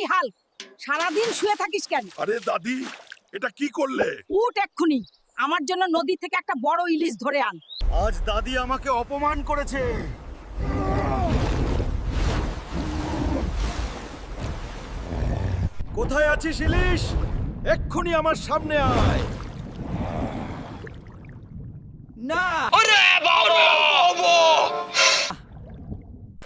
ওই হাল্ক, সারাদিন শুয়ে থাকিস কেন? আরে দাদি, এটা কি করলে? উঠ এক্ষুনি, আমার জন্য নদী থেকে একটা বড় ইলিশ ধরে আন। আজ দাদি আমাকে অপমান করেছে। কোথায় আছিস ইলিশ? এক্ষুনি আমার সামনে আয়। না,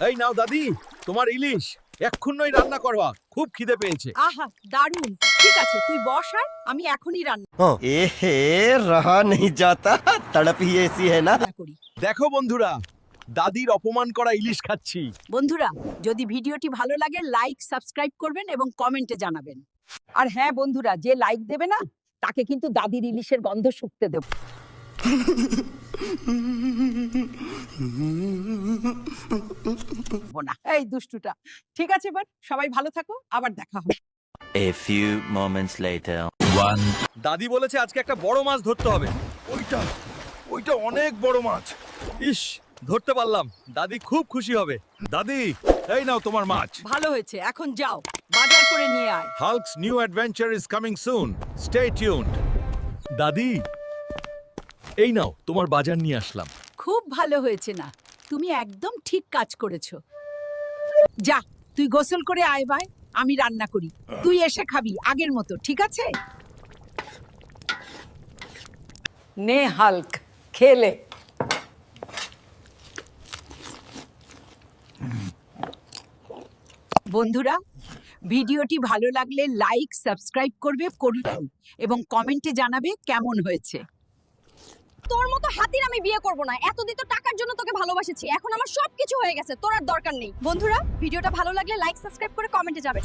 এই নাও দাদি, তোমার ইলিশ। এক্ষুনি রান্না করবা, খুব খিদে পেয়েছে। আহা, দারুণ। ঠিক আছে, তুই বস আর আমি এখনই রান্না एहे रहा नहीं जाता, तड़प ही ऐसी है ना। করি। দেখো বন্ধুরা, দাদির অপমান করা ইলিশ খাচ্ছি। বন্ধুরা, যদি ভিডিওটি ভালো লাগে লাইক সাবস্ক্রাইব করবেন এবং কমেন্টে জানাবেন। আর হ্যাঁ বন্ধুরা, যে লাইক দেবে না তাকে কিন্তু দাদির ইলিশের গন্ধ শুকতে দেব না। এই দুষ্টুটা। ঠিক আছে, এবার সবাই ভালো থাকো, আবার দেখা হবে। A few moments later. দাদি বলেছে আজকে একটা বড় মাছ ধরতে হবে। ওইটা ওইটা অনেক বড় মাছ। ইস, ধরতে পারলাম। দাদি খুব খুশি হবে। দাদি, এই নাও তোমার মাছ। ভালো হয়েছে, এখন যাও বাজার করে নিয়ে আয়। Hulk's new adventure is coming soon. Stay tuned. দাদি, এই নাও তোমার বাজার নিয়ে আসলাম। খুব ভালো হয়েছে না, তুমি একদম ঠিক কাজ করেছো। যা, তুই গোসল করে আয় ভাই, আমি রান্না করি। তুই এসে খাবি আগের মতো, ঠিক আছে? নে হাল্ক, খেলে। বন্ধুরা, ভিডিওটি ভালো লাগলে লাইক সাবস্ক্রাইব করবেন এবং কমেন্টে জানাবে কেমন হয়েছে। তোর মতো হাতির আমি বিয়ে করব না। এতদিন তো টাকার জন্য তোকে ভালোবাসেছি, এখন আমার সবকিছু হয়ে গেছে, তোর আর দরকার নেই। বন্ধুরা, ভিডিওটা ভালো লাগলে লাইক সাবস্ক্রাইব করে কমেন্টে যাবে।